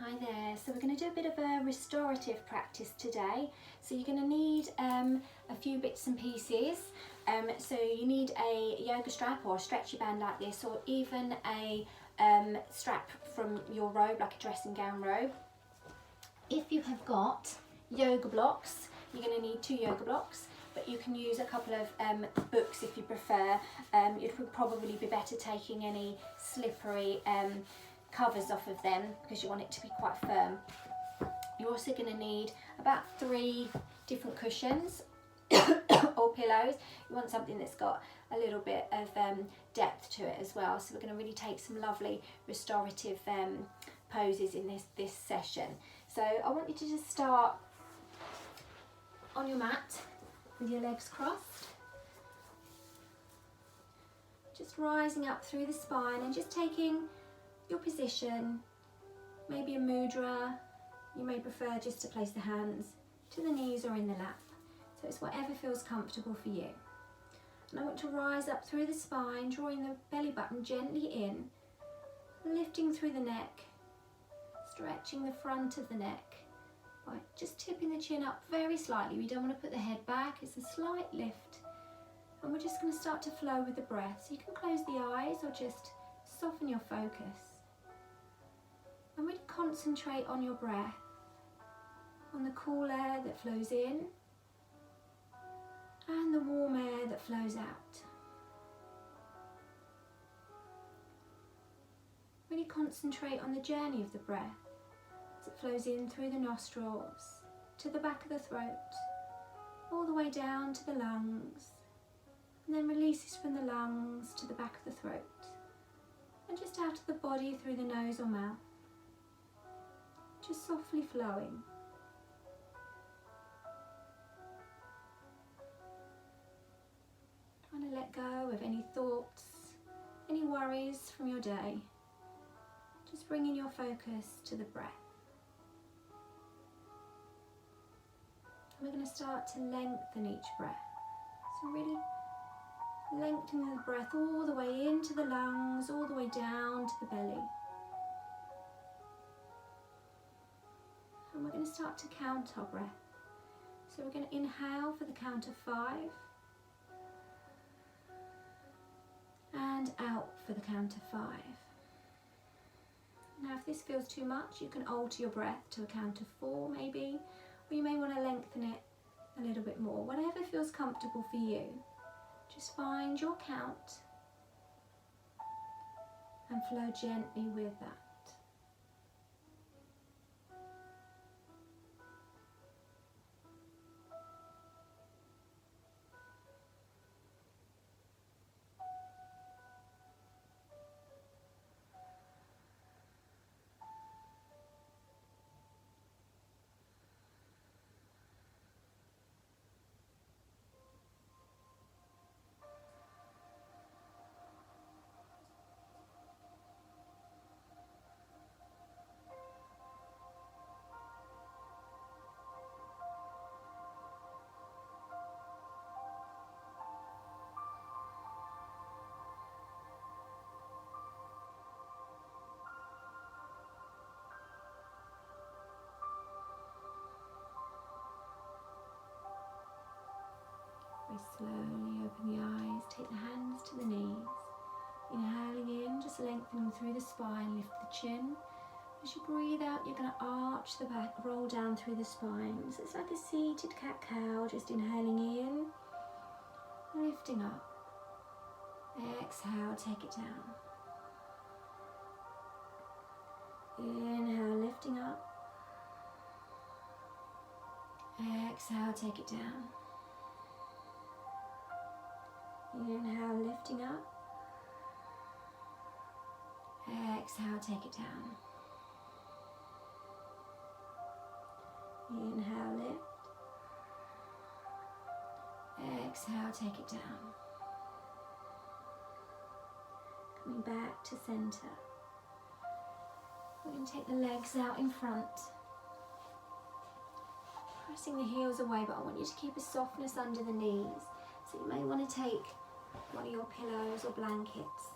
Hi there, so we're going to do a bit of a restorative practice today. So you're going to need a few bits and pieces. So you need a yoga strap or a stretchy band like this, or even a strap from your robe, like a dressing gown robe. If you have got yoga blocks, you're going to need 2 yoga blocks, but you can use a couple of books if you prefer. It would probably be better taking any slippery covers off of them because you want it to be quite firm. You're also going to need about 3 different cushions or pillows. You want something that's got a little bit of depth to it as well. So we're going to really take some lovely restorative poses in this session. So I want you to just start on your mat with your legs crossed, just rising up through the spine and just taking your position, maybe a mudra. You may prefer just to place the hands to the knees or in the lap. So it's whatever feels comfortable for you. And I want to rise up through the spine, drawing the belly button gently in, lifting through the neck, stretching the front of the neck, by just tipping the chin up very slightly. We don't want to put the head back, it's a slight lift. And we're just going to start to flow with the breath. So you can close the eyes or just soften your focus. And really concentrate on your breath, on the cool air that flows in and the warm air that flows out. Really concentrate on the journey of the breath as it flows in through the nostrils, to the back of the throat, all the way down to the lungs, and then releases from the lungs to the back of the throat, and just out of the body through the nose or mouth. Just softly flowing. Trying to let go of any thoughts, any worries from your day. Just bringing your focus to the breath. And we're going to start to lengthen each breath. So really lengthening the breath all the way into the lungs, all the way down to the belly. And we're going to start to count our breath. So we're going to inhale for the count of 5 and out for the count of 5. Now if this feels too much, you can alter your breath to a count of 4 maybe, or you may want to lengthen it a little bit more. Whatever feels comfortable for you. Just find your count and flow gently with that. Very slowly open the eyes, take the hands to the knees. Inhaling in, just lengthening through the spine, lift the chin. As you breathe out, you're going to arch the back, roll down through the spine. So it's like a seated cat-cow, just inhaling in, lifting up. Exhale, take it down. Inhale, lifting up. Exhale, take it down. Inhale, lifting up. Exhale, take it down. Inhale, lift. Exhale, take it down. Coming back to center. We're going to take the legs out in front. Pressing the heels away, but I want you to keep a softness under the knees. So you may want to take one of your pillows or blankets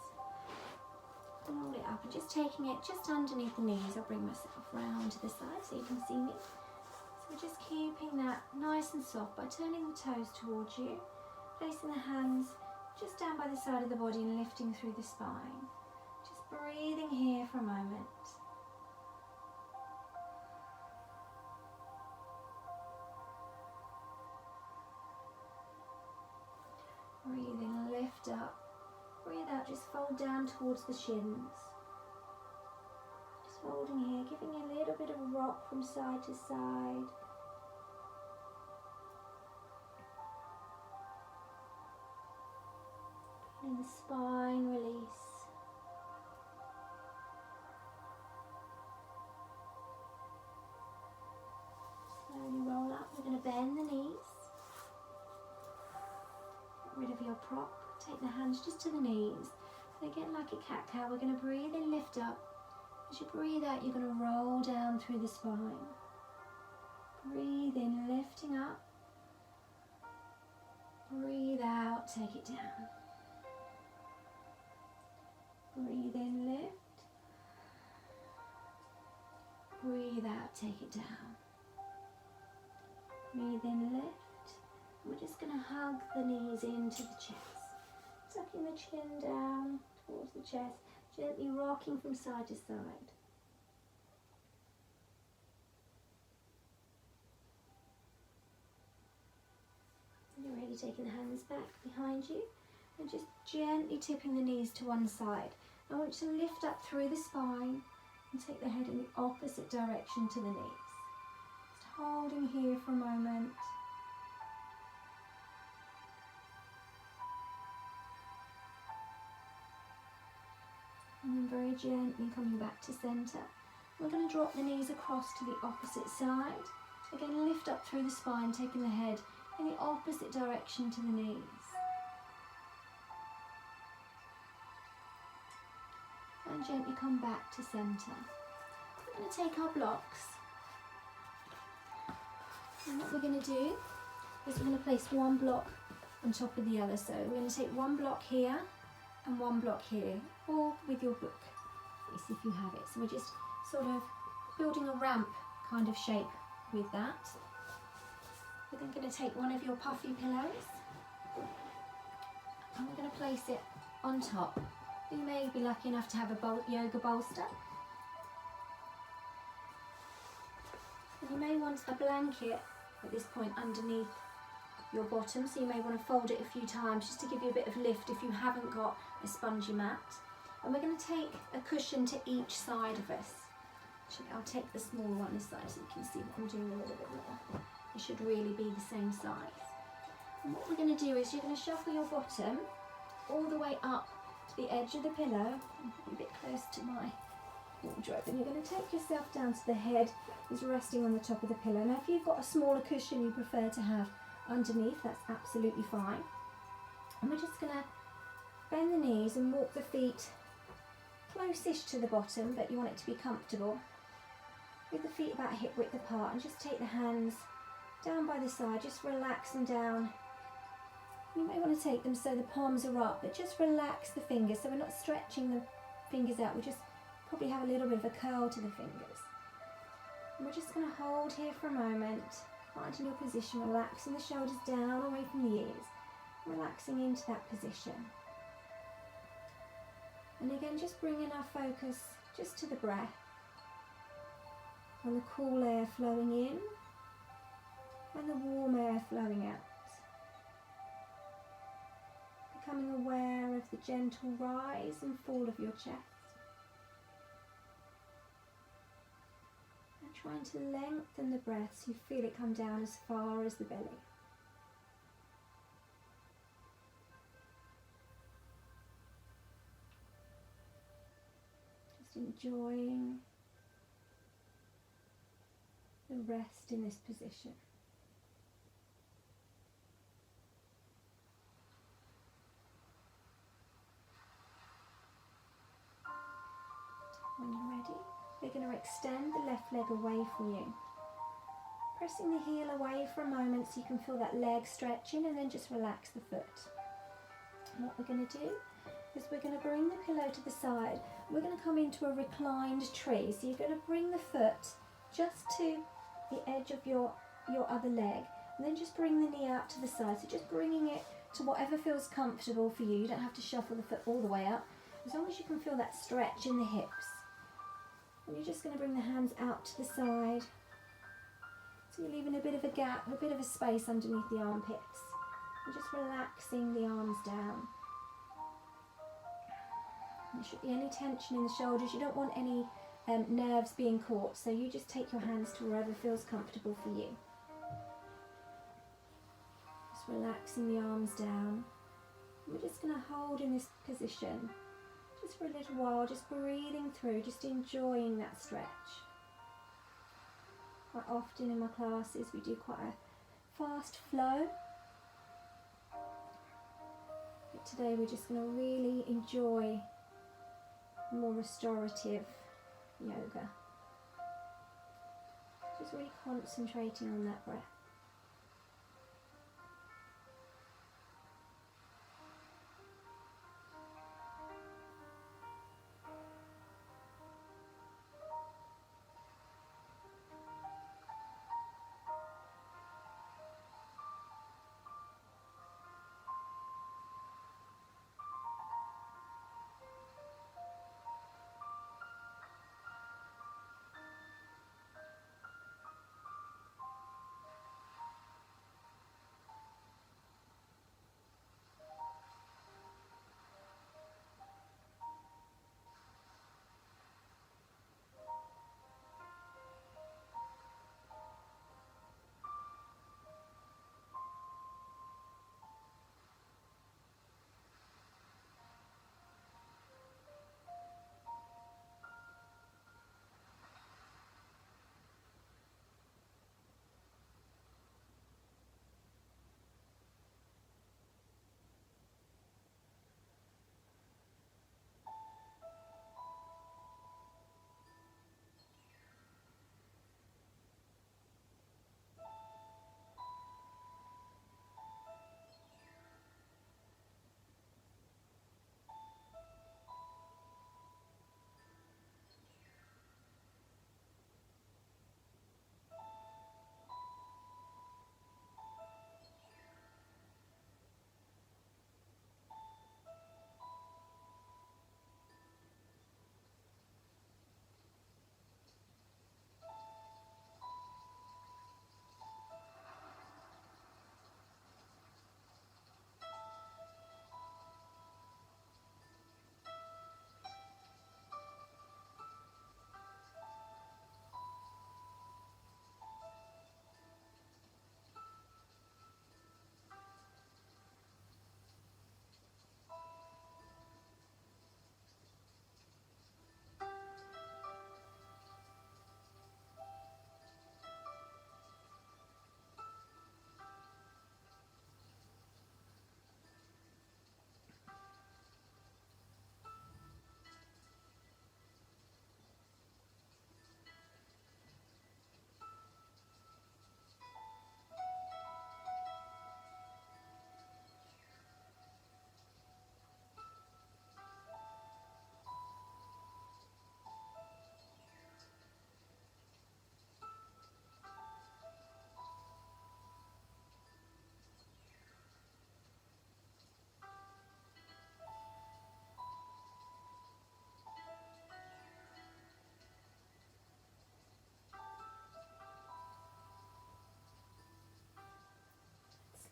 roll it up and just taking it just underneath the knees. I'll bring myself round to the side so you can see me. So we're just keeping that nice and soft by turning the toes towards you, placing the hands just down by the side of the body and lifting through the spine. Just breathing here for a moment. Breathing, lift up. Breathe out, just fold down towards the shins. Just holding here, giving you a little bit of a rock from side to side. Feeling the spine release. Slowly roll up. We're going to bend the knees. Get rid of your prop. Take the hands just to the knees. And again, like a cat-cow, we're going to breathe in, lift up. As you breathe out, you're going to roll down through the spine. Breathe in, lifting up. Breathe out, take it down. Breathe in, lift. Breathe out, take it down. Breathe in, lift. We're just going to hug the knees into the chest. Tucking the chin down towards the chest, gently rocking from side to side. When you're ready, taking the hands back behind you and just gently tipping the knees to one side. I want you to lift up through the spine and take the head in the opposite direction to the knees. Just holding here for a moment. And then very gently coming back to centre. We're going to drop the knees across to the opposite side. Again, lift up through the spine, taking the head in the opposite direction to the knees. And gently come back to centre. We're going to take our blocks. And what we're going to do is we're going to place one block on top of the other. So we're going to take one block here and one block here, or with your book, if you have it. So we're just sort of building a ramp kind of shape with that. We're then going to take one of your puffy pillows and we're going to place it on top. You may be lucky enough to have a yoga bolster. And you may want a blanket at this point underneath your bottom, so you may want to fold it a few times just to give you a bit of lift if you haven't got a spongy mat. And we're going to take a cushion to each side of us. Actually, I'll take the smaller one this side so you can see what I'm doing a little bit more. It should really be the same size. And what we're going to do is you're going to shuffle your bottom all the way up to the edge of the pillow, a bit close to my wardrobe, and you're going to take yourself down to the head is resting on the top of the pillow. Now if you've got a smaller cushion you prefer to have underneath, that's absolutely fine. And we're just going to bend the knees and walk the feet close-ish to the bottom, but you want it to be comfortable, with the feet about hip width apart, and just take the hands down by the side, just relax them down. You may want to take them so the palms are up, but just relax the fingers so we're not stretching the fingers out. We just probably have a little bit of a curl to the fingers. And we're just going to hold here for a moment, finding your position, relaxing the shoulders down away from the ears, relaxing into that position. And again, just bringing our focus just to the breath, and the cool air flowing in and the warm air flowing out. Becoming aware of the gentle rise and fall of your chest. And trying to lengthen the breath so you feel it come down as far as the belly. Just enjoying the rest in this position. When you're ready, we're going to extend the left leg away from you. Pressing the heel away for a moment so you can feel that leg stretching, and then just relax the foot. And what we're going to do is we're going to bring the pillow to the side. We're going to come into a reclined tree. So you're going to bring the foot just to the edge of your other leg, and then just bring the knee out to the side. So just bringing it to whatever feels comfortable for you. You don't have to shuffle the foot all the way up, as long as you can feel that stretch in the hips. And you're just going to bring the hands out to the side. So you're leaving a bit of a gap, a bit of a space underneath the armpits. And just relaxing the arms down. There should be any tension in the shoulders. You don't want any nerves being caught, so you just take your hands to wherever feels comfortable for you. Just relaxing the arms down. We're just going to hold in this position just for a little while, just breathing through, just enjoying that stretch. Quite often in my classes we do quite a fast flow, but today we're just going to really enjoy more restorative yoga. Just really concentrating on that breath.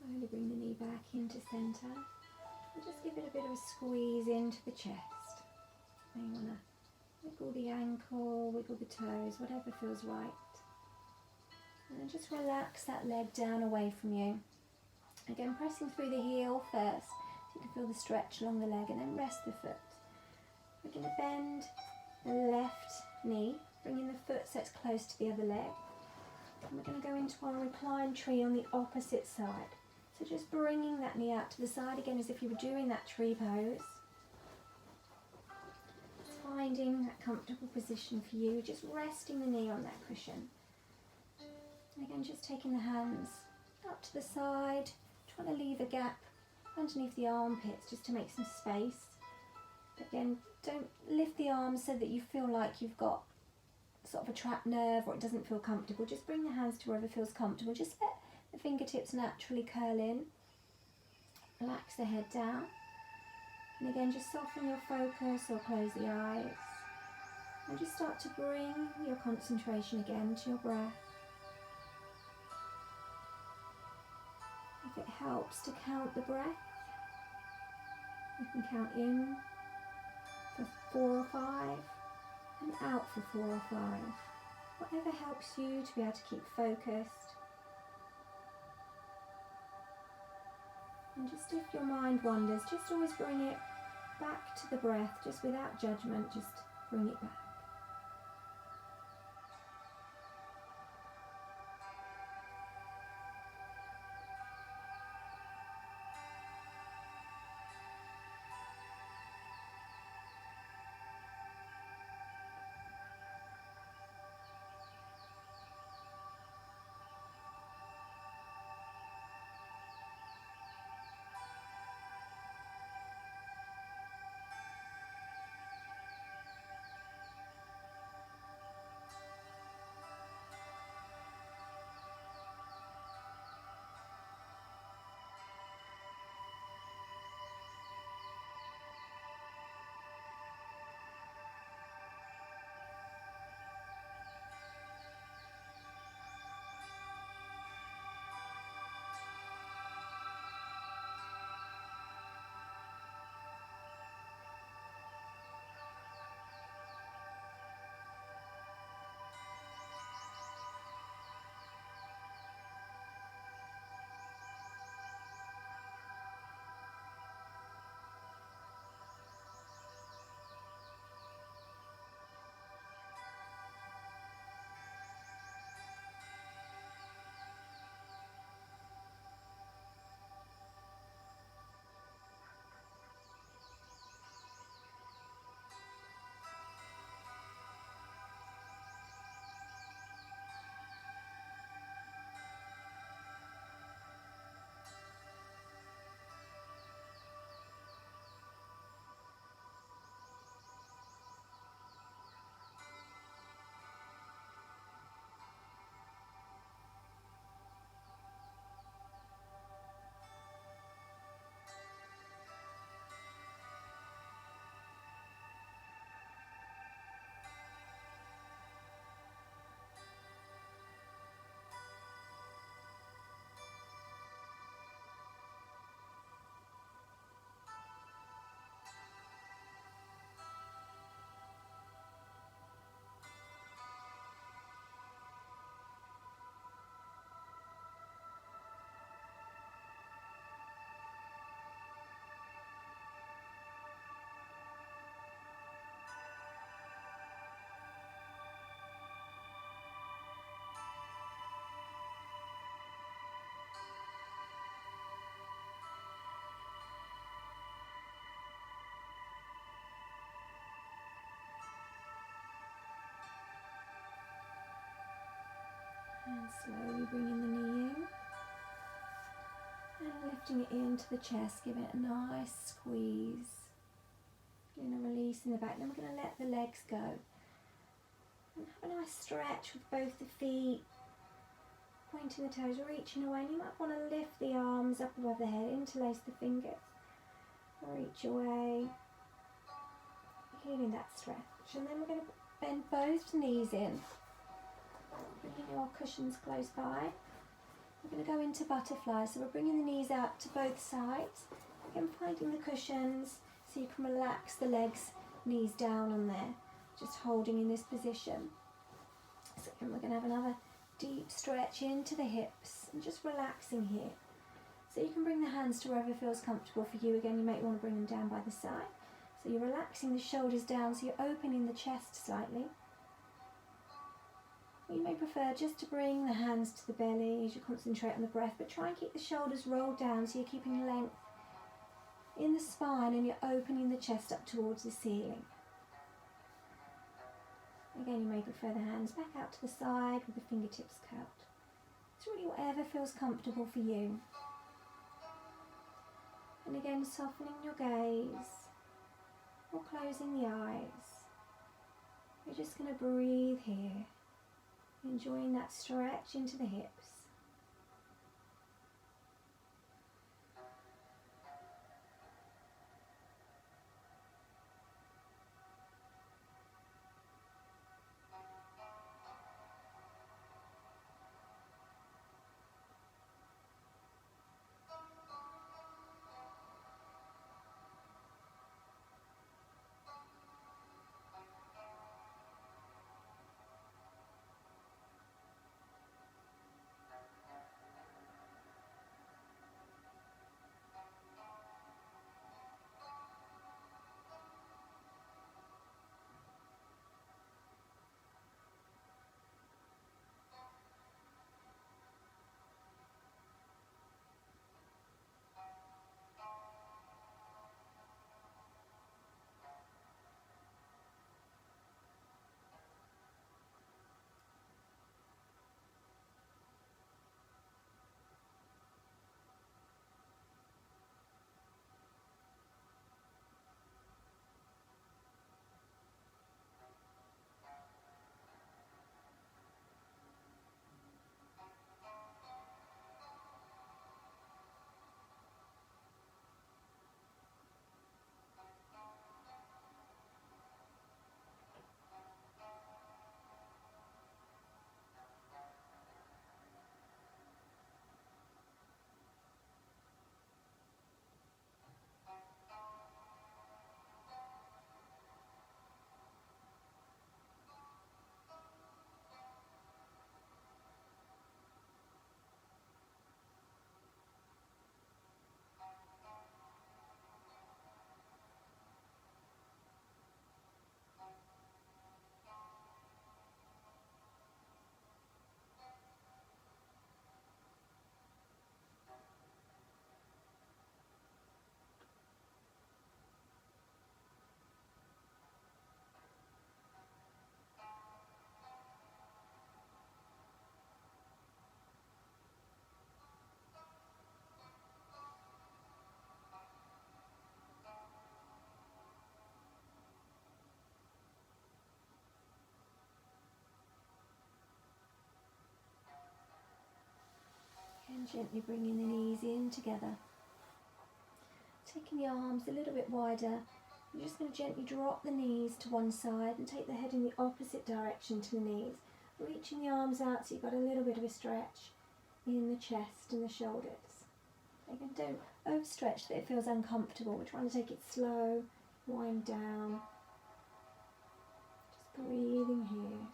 Slowly bring the knee back into centre and just give it a bit of a squeeze into the chest. You want to wiggle the ankle, wiggle the toes, whatever feels right. And then just relax that leg down away from you. Again, pressing through the heel first so you can feel the stretch along the leg, and then rest the foot. We're going to bend the left knee, bringing the foot so it's close to the other leg. And we're going to go into our reclined tree on the opposite side. So just bringing that knee out to the side again as if you were doing that tree pose. Just finding that comfortable position for you, just resting the knee on that cushion. And again, just taking the hands up to the side, trying to leave a gap underneath the armpits just to make some space. Again, don't lift the arms so that you feel like you've got sort of a trapped nerve or it doesn't feel comfortable. Just bring the hands to wherever feels comfortable. Just let the fingertips naturally curl in. Relax the head down. And again, just soften your focus or close the eyes. And just start to bring your concentration again to your breath. If it helps to count the breath, you can count in for 4 or 5 and out for 4 or 5. Whatever helps you to be able to keep focused. And just if your mind wanders, just always bring it back to the breath, just without judgment, just bring it back. And slowly bringing the knee in and lifting it into the chest, give it a nice squeeze. Feeling a release in the back. Then we're going to let the legs go. And have a nice stretch with both the feet, pointing the toes, reaching away. And you might want to lift the arms up above the head, interlace the fingers, reach away, healing that stretch. And then we're going to bend both knees in. Bringing your cushions close by. We're going to go into butterfly, so we're bringing the knees out to both sides. Again, finding the cushions so you can relax the legs, knees down on there, just holding in this position. So again, we're going to have another deep stretch into the hips and just relaxing here. So you can bring the hands to wherever feels comfortable for you. Again, you might want to bring them down by the side. So you're relaxing the shoulders down, so you're opening the chest slightly. You may prefer just to bring the hands to the belly as you concentrate on the breath, but try and keep the shoulders rolled down so you're keeping length in the spine and you're opening the chest up towards the ceiling. Again, you may prefer the hands back out to the side with the fingertips curled. It's really whatever feels comfortable for you. And again, softening your gaze. or closing the eyes. We're just going to breathe here, enjoying that stretch into the hips. And gently bringing the knees in together. Taking the arms a little bit wider, you're just going to gently drop the knees to one side and take the head in the opposite direction to the knees. Reaching the arms out so you've got a little bit of a stretch in the chest and the shoulders. Again, don't overstretch that it feels uncomfortable. We're trying to take it slow, wind down. Just breathing here.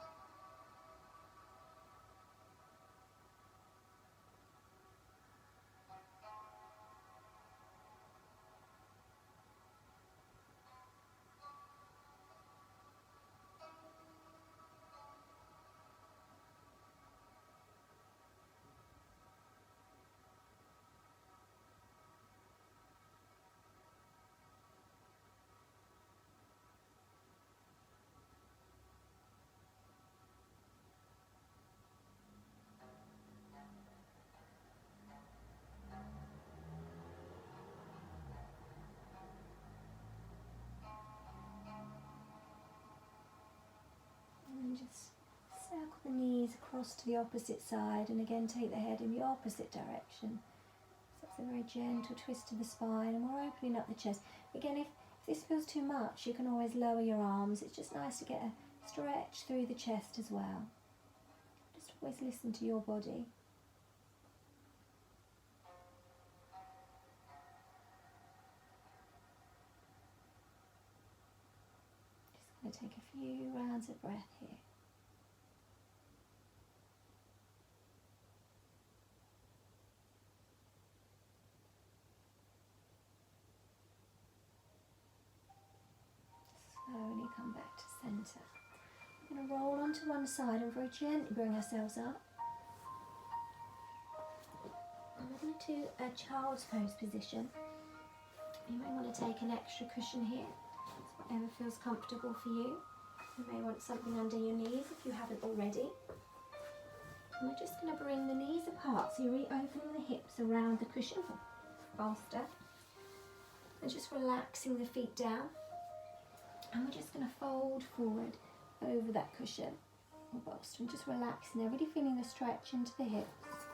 And just circle the knees across to the opposite side, and again take the head in the opposite direction. So it's a very gentle twist to the spine, and we're opening up the chest. Again, if this feels too much, you can always lower your arms. It's just nice to get a stretch through the chest as well. Just always listen to your body. Just going to take a few rounds of breath here. Slowly come back to centre. We're going to roll onto one side and very gently bring ourselves up. And we're going to do a child's pose position. You may want to take an extra cushion here, whatever feels comfortable for you. You may want something under your knees if you haven't already. And we're just going to bring the knees apart, so you're reopening the hips around the cushion for bolster. And just relaxing the feet down. And we're just going to fold forward over that cushion or bolster and just relaxing there, really feeling the stretch into the hips.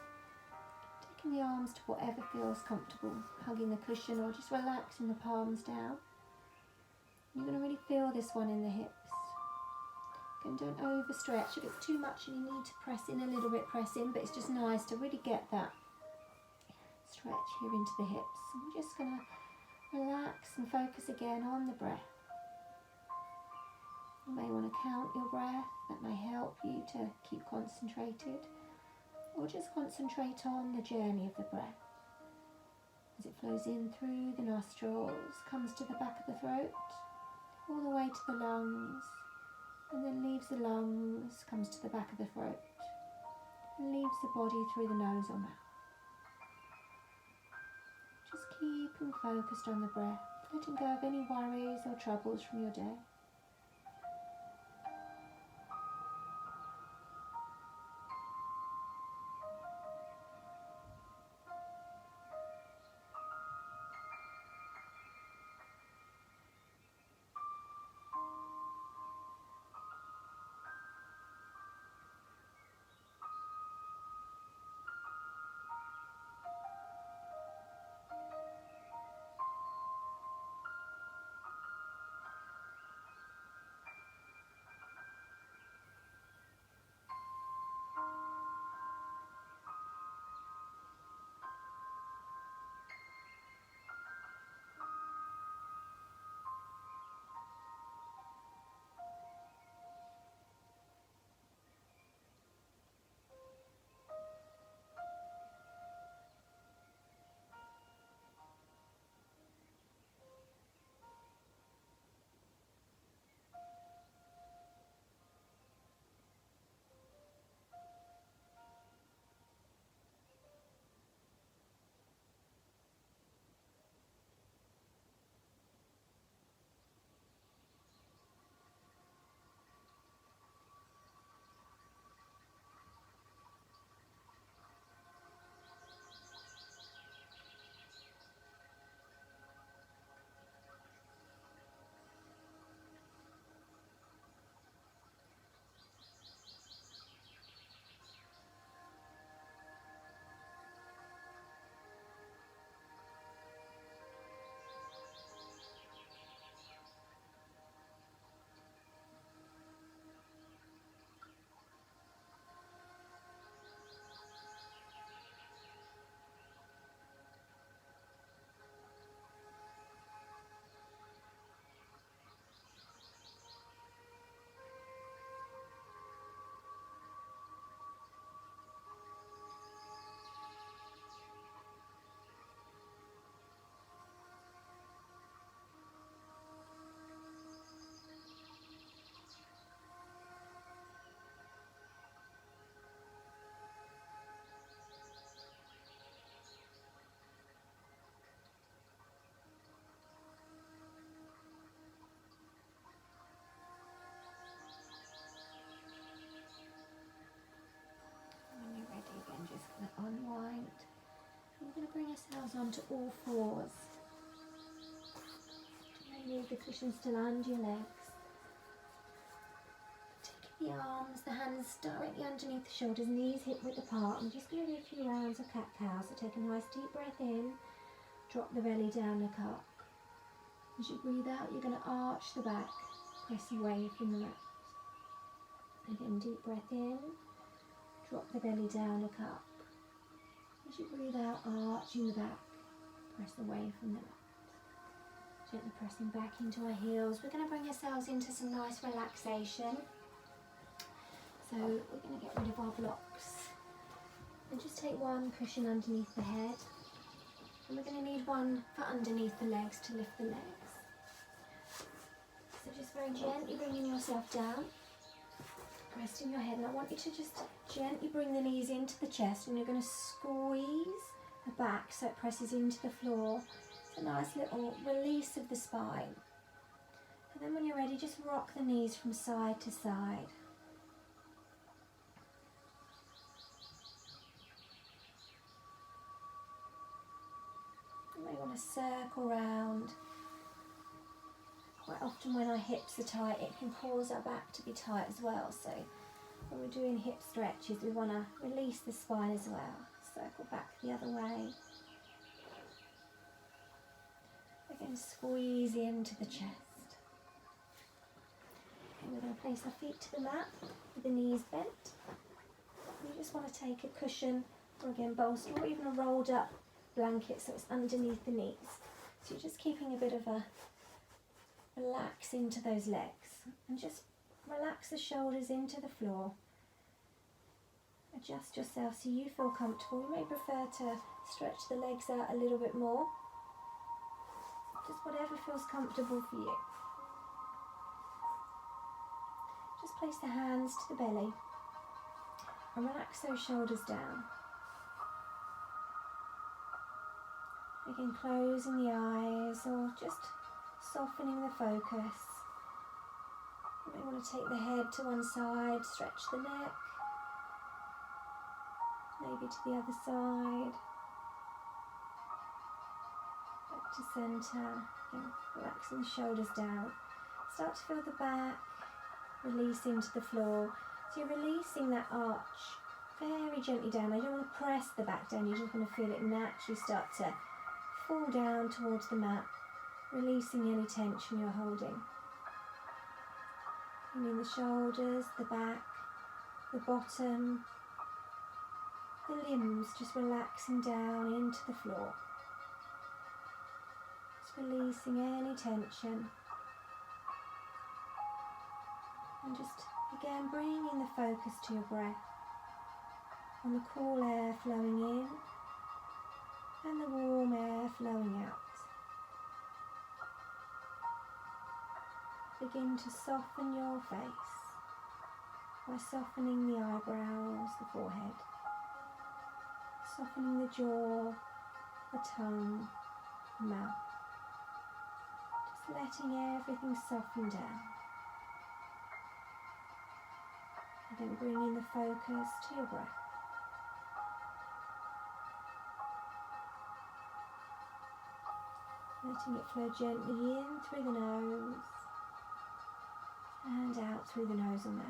Taking the arms to whatever feels comfortable, hugging the cushion or just relaxing the palms down. You're going to really feel this one in the hips. And don't overstretch. If it's too much and you need to press in a little bit, press in, but it's just nice to really get that stretch here into the hips. So we're just going to relax and focus again on the breath. You may want to count your breath, that may help you to keep concentrated, or just concentrate on the journey of the breath. As it flows in through the nostrils, comes to the back of the throat, all the way to the lungs, and then leaves the lungs, comes to the back of the throat, and leaves the body through the nose or mouth. Just keeping focused on the breath, letting go of any worries or troubles from your day. Unwind. We're going to bring ourselves onto all fours. Leave the cushions to land your legs. Taking the arms, the hands directly underneath the shoulders, knees hip width apart. I'm just going to do a few rounds of cat-cow. So take a nice deep breath in, drop the belly down, look up. As you breathe out, you're going to arch the back, press away from the mat. Again, deep breath in, drop the belly down, look up. As you breathe out, arching the back, press away from the mat. Gently pressing back into our heels. We're going to bring ourselves into some nice relaxation. So we're going to get rid of our blocks. And just take one cushion underneath the head. And we're going to need one for underneath the legs to lift the legs. So just very gently bringing yourself down. Resting your head, and I want you to just gently bring the knees into the chest, and you're going to squeeze the back so it presses into the floor. It's a nice little release of the spine. And then when you're ready, just rock the knees from side to side. You may want to circle round quite quite often when our hips are tight, it can cause our back to be tight as well. So when we're doing hip stretches, we want to release the spine as well. Circle back the other way. Again, squeeze into the chest. And we're going to place our feet to the mat with the knees bent. You just want to take a cushion, or again bolster, or even a rolled up blanket so it's underneath the knees. So you're just keeping a bit of a relax into those legs, and just relax the shoulders into the floor. Adjust yourself so you feel comfortable. You may prefer to stretch the legs out a little bit more. Just whatever feels comfortable for you. Just place the hands to the belly and relax those shoulders down. Again, closing the eyes or just softening the focus. You may want to take the head to one side, stretch the neck, maybe to the other side, back to centre. Again, relaxing the shoulders down. Start to feel the back release into the floor. So you're releasing that arch very gently down. You don't want to press the back down, you just want to feel it naturally start to fall down towards the mat, releasing any tension you're holding. Feeling the shoulders, the back, the bottom, the limbs just relaxing down into the floor. Just releasing any tension. And just again bringing the focus to your breath, on the cool air flowing in and the warm air flowing out. Begin to soften your face by softening the eyebrows, the forehead, softening the jaw, the tongue, the mouth. Just letting everything soften down. Again, bringing the focus to your breath. Letting it flow gently in through the nose and out through the nose and mouth.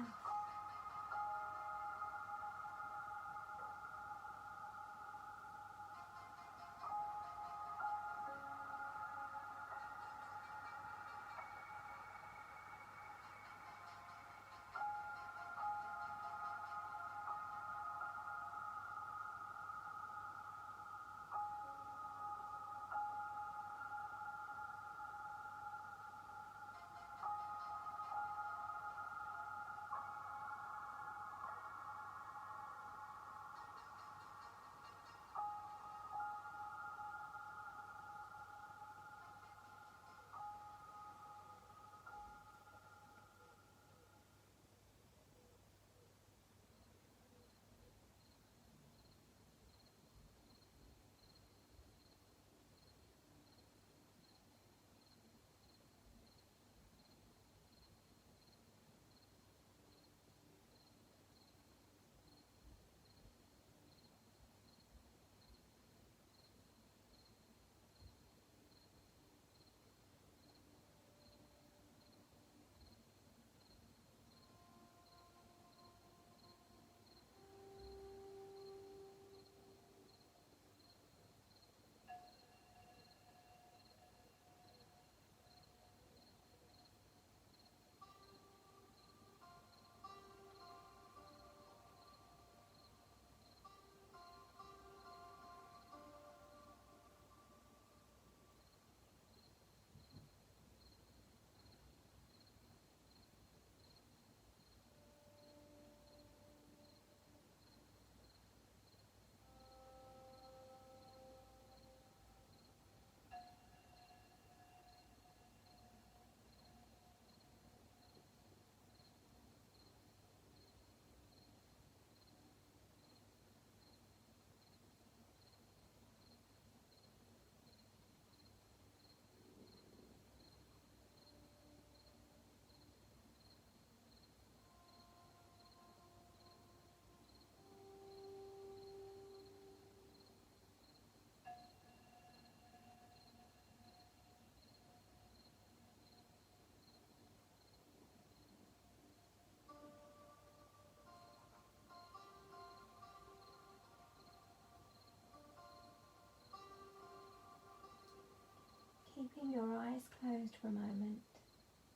closed for a moment.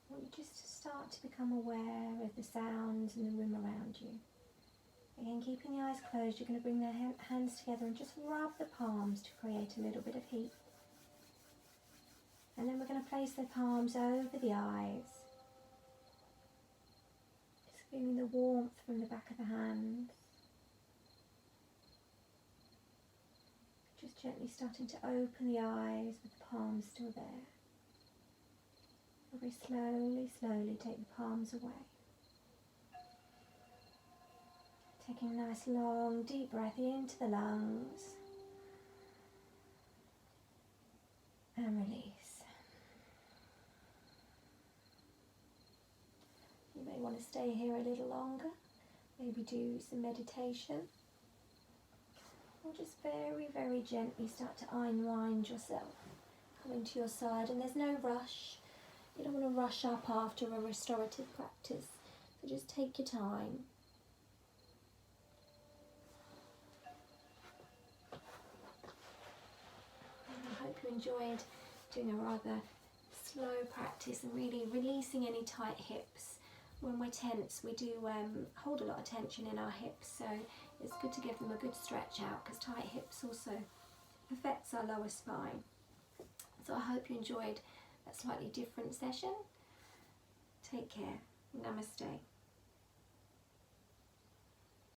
I want you just to start to become aware of the sounds in the room around you. Again, keeping the eyes closed, you're going to bring the hands together and just rub the palms to create a little bit of heat. And then we're going to place the palms over the eyes. Just feeling the warmth from the back of the hands. Just gently starting to open the eyes with the palms still there. Very slowly, slowly take the palms away. Taking a nice long deep breath into the lungs. And release. You may want to stay here a little longer. Maybe do some meditation. Or just very, very gently start to unwind yourself. Coming to your side, and there's no rush. You don't want to rush up after a restorative practice. So just take your time. I hope you enjoyed doing a rather slow practice and really releasing any tight hips. When we're tense, we do hold a lot of tension in our hips, so it's good to give them a good stretch out because tight hips also affects our lower spine. So I hope you enjoyed that slightly different session. Take care. Namaste.